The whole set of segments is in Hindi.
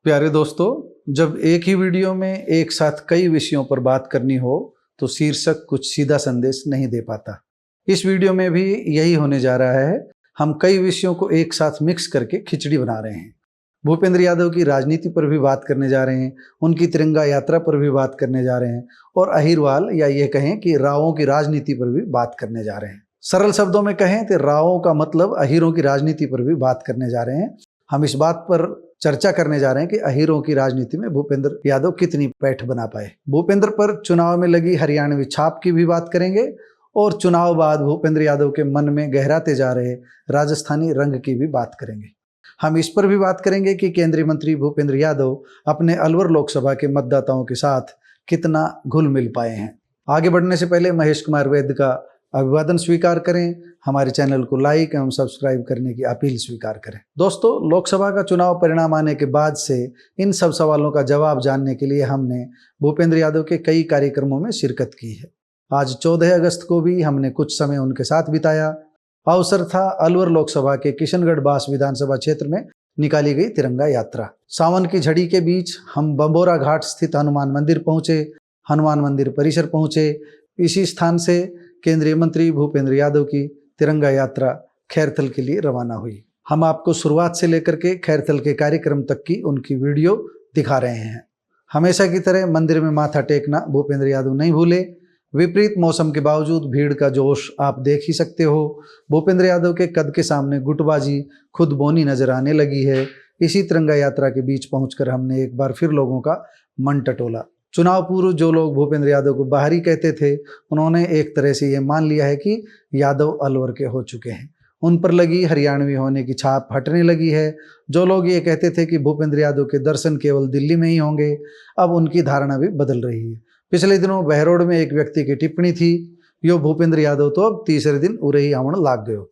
प्यारे दोस्तों, जब एक ही वीडियो में एक साथ कई विषयों पर बात करनी हो तो शीर्षक कुछ सीधा संदेश नहीं दे पाता। इस वीडियो में भी यही होने जा रहा है। हम कई विषयों को एक साथ मिक्स करके खिचड़ी बना रहे हैं। भूपेंद्र यादव की राजनीति पर भी बात करने जा रहे हैं, उनकी तिरंगा यात्रा पर भी बात करने जा रहे हैं और अहिरवाल या ये कहें कि रावों की राजनीति पर भी बात करने जा रहे हैं। सरल शब्दों में कहें तो रावों का मतलब अहिरों की राजनीति पर भी बात करने जा रहे हैं। हम इस बात पर चर्चा करने जा रहे हैं कि अहिरों की राजनीति में भूपेंद्र यादव कितनी पैठ बना पाए। भूपेंद्र पर चुनाव में लगी हरियाणवी छाप की भी बात करेंगे और चुनाव बाद भूपेंद्र यादव के मन में गहराते जा रहे राजस्थानी रंग की भी बात करेंगे। हम इस पर भी बात करेंगे कि केंद्रीय मंत्री भूपेंद्र यादव अपने अलवर लोकसभा के मतदाताओं के साथ कितना घुल मिल पाए हैं। आगे बढ़ने से पहले महेश कुमार वैद्य का अभिवादन स्वीकार करें, हमारे चैनल को लाइक एवं सब्सक्राइब करने की अपील स्वीकार करें। दोस्तों, लोकसभा का चुनाव परिणाम आने के बाद से इन सब सवालों का जवाब जानने के लिए हमने भूपेंद्र यादव के कई कार्यक्रमों में शिरकत की है। आज 14 अगस्त को भी हमने कुछ समय उनके साथ बिताया। अवसर था अलवर लोकसभा के किशनगढ़ बास विधानसभा क्षेत्र में निकाली गई तिरंगा यात्रा। सावन की झड़ी के बीच हम बंबोरा घाट स्थित हनुमान मंदिर पहुंचे, हनुमान मंदिर परिसर पहुंचे। इसी स्थान से केंद्रीय मंत्री भूपेंद्र यादव की तिरंगा यात्रा खैरथल के लिए रवाना हुई। हम आपको शुरुआत से लेकर के खैरथल के कार्यक्रम तक की उनकी वीडियो दिखा रहे हैं। हमेशा की तरह मंदिर में माथा टेकना भूपेंद्र यादव नहीं भूले। विपरीत मौसम के बावजूद भीड़ का जोश आप देख ही सकते हो। भूपेंद्र यादव के कद के सामने गुटबाजी खुद बोनी नजर आने लगी है। इसी तिरंगा यात्रा के बीच पहुंचकर हमने एक बार फिर लोगों का मन टटोला। चुनाव पूर्व जो लोग भूपेंद्र यादव को बाहरी कहते थे, उन्होंने एक तरह से ये मान लिया है कि यादव अलवर के हो चुके हैं। उन पर लगी हरियाणवी होने की छाप हटने लगी है। जो लोग ये कहते थे कि भूपेंद्र यादव के दर्शन केवल दिल्ली में ही होंगे, अब उनकी धारणा भी बदल रही है। पिछले दिनों बहरोड में एक व्यक्ति की टिप्पणी थी, यो भूपेंद्र यादव तो अब तीसरे दिन उरे ही आवण लाग गयो।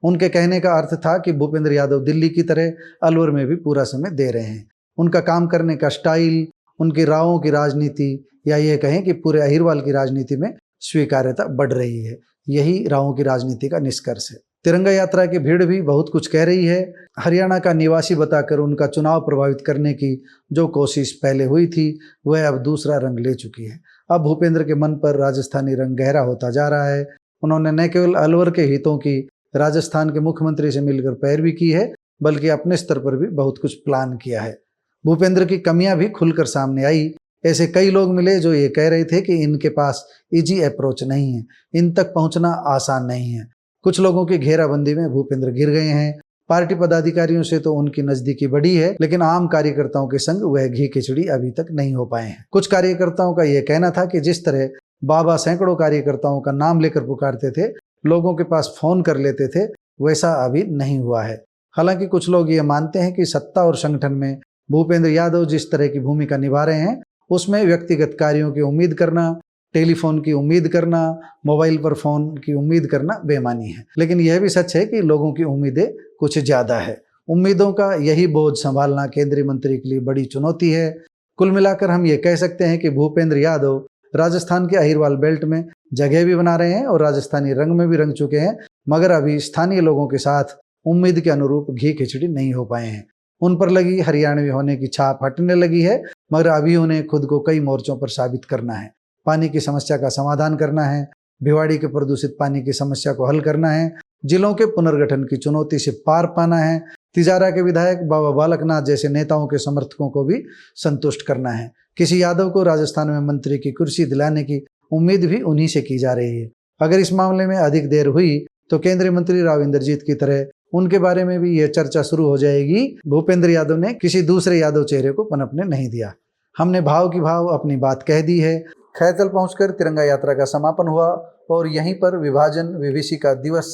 उनके कहने का अर्थ था कि भूपेंद्र यादव दिल्ली की तरह अलवर में भी पूरा समय दे रहे हैं। उनका काम करने का स्टाइल, उनकी रावों की राजनीति या ये कहें कि पूरे अहिरवाल की राजनीति में स्वीकार्यता बढ़ रही है। यही रावों की राजनीति का निष्कर्ष है। तिरंगा यात्रा की भीड़ भी बहुत कुछ कह रही है। हरियाणा का निवासी बताकर उनका चुनाव प्रभावित करने की जो कोशिश पहले हुई थी, वह अब दूसरा रंग ले चुकी है। अब भूपेंद्र के मन पर राजस्थानी रंग गहरा होता जा रहा है। उन्होंने न केवल अलवर के हितों की राजस्थान के मुख्यमंत्री से मिलकर पैरवी की है, बल्कि अपने स्तर पर भी बहुत कुछ प्लान किया है। भूपेंद्र की कमियां भी खुलकर सामने आई। ऐसे कई लोग मिले जो ये कह रहे थे कि इनके पास इजी अप्रोच नहीं है, इन तक पहुंचना आसान नहीं है। कुछ लोगों की घेराबंदी में भूपेंद्र गिर गए हैं। पार्टी पदाधिकारियों से तो उनकी नजदीकी बढ़ी है, लेकिन आम कार्यकर्ताओं के संग वह घी खिचड़ी अभी तक नहीं हो पाए हैं। कुछ कार्यकर्ताओं का यह कहना था कि जिस तरह बाबा सैकड़ों कार्यकर्ताओं का नाम लेकर पुकारते थे, लोगों के पास फोन कर लेते थे, वैसा अभी नहीं हुआ है। हालांकि कुछ लोग ये मानते हैं कि सत्ता और संगठन में भूपेंद्र यादव जिस तरह की भूमिका निभा रहे हैं, उसमें व्यक्तिगत कार्यों की उम्मीद करना, टेलीफोन की उम्मीद करना, मोबाइल पर फोन की उम्मीद करना बेमानी है। लेकिन यह भी सच है कि लोगों की उम्मीदें कुछ ज्यादा है। उम्मीदों का यही बोझ संभालना केंद्रीय मंत्री के लिए बड़ी चुनौती है। कुल मिलाकर हम ये कह सकते हैं कि भूपेंद्र यादव राजस्थान के अहिरवाल बेल्ट में जगह भी बना रहे हैं और राजस्थानी रंग में भी रंग चुके हैं, मगर अभी स्थानीय लोगों के साथ उम्मीद के अनुरूप घी खिचड़ी नहीं हो पाए हैं। उन पर लगी हरियाणवी होने की छाप हटने लगी है, मगर अभी उन्हें खुद को कई मोर्चों पर साबित करना है। पानी की समस्या का समाधान करना है, भिवाड़ी के प्रदूषित पानी की समस्या को हल करना है, जिलों के पुनर्गठन की चुनौती से पार पाना है, तिजारा के विधायक बाबा बालकनाथ जैसे नेताओं के समर्थकों को भी संतुष्ट करना है। किसी यादव को राजस्थान में मंत्री की कुर्सी दिलाने की उम्मीद भी उन्हीं से की जा रही है। अगर इस मामले में अधिक देर हुई तो केंद्रीय मंत्री राव इंद्रजीत की तरह उनके बारे में भी यह चर्चा शुरू हो जाएगी। भूपेंद्र यादव ने किसी दूसरे यादव चेहरे को पनपने नहीं दिया। हमने भाव की भाव अपनी बात कह दी है। खैरथल पहुंचकर तिरंगा यात्रा का समापन हुआ और यहीं पर विभाजन विभीषिका दिवस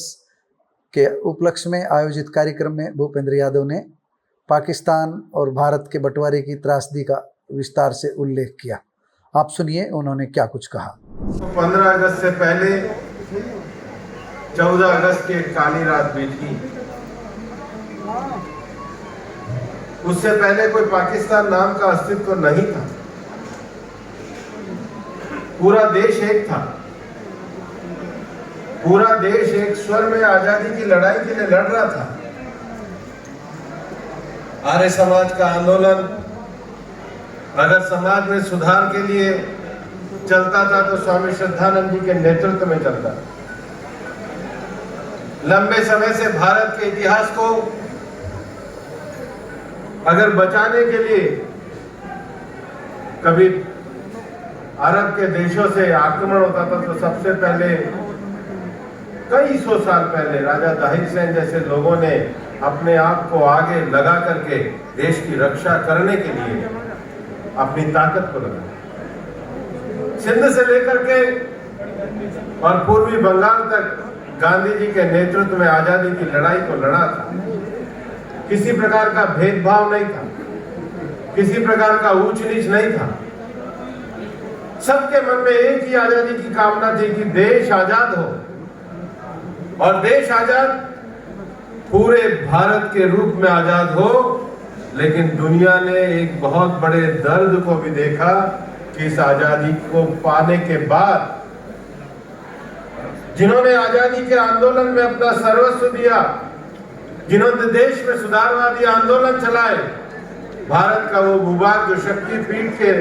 के उपलक्ष्य में आयोजित कार्यक्रम में भूपेंद्र यादव ने पाकिस्तान और भारत के बंटवारे की त्रासदी का विस्तार से उल्लेख किया। आप सुनिए उन्होंने क्या कुछ कहा। 15 अगस्त से पहले 14 अगस्त की एक काली रात बीती। उससे पहले कोई पाकिस्तान नाम का अस्तित्व नहीं था। पूरा देश एक था। पूरा देश एक स्वर में आजादी की लड़ाई के लिए लड़ रहा था। आर्य समाज का आंदोलन अगर समाज में सुधार के लिए चलता था तो स्वामी श्रद्धानंद जी के नेतृत्व में चलता। लंबे समय से भारत के इतिहास को अगर बचाने के लिए कभी अरब के देशों से आक्रमण होता था तो सबसे पहले कई सौ साल पहले राजा दाहिर सेन जैसे लोगों ने अपने आप को आगे लगा करके देश की रक्षा करने के लिए अपनी ताकत को लगाया। सिंध से लेकर के और पूर्वी बंगाल तक गांधी जी के नेतृत्व में आजादी की लड़ाई को लड़ा था। किसी प्रकार का भेदभाव नहीं था, किसी प्रकार का ऊंच नीच नहीं था। सबके मन में एक ही आजादी की कामना थी कि देश आजाद हो, और देश आजाद पूरे भारत के रूप में आजाद हो। लेकिन दुनिया ने एक बहुत बड़े दर्द को भी देखा कि इस आजादी को पाने के बाद जिन्होंने आजादी के आंदोलन में अपना सर्वस्व दिया, जिन्होंने देश में सुधारवादी आंदोलन चलाए, भारत का वो भूभाग जो शक्ति पीठ के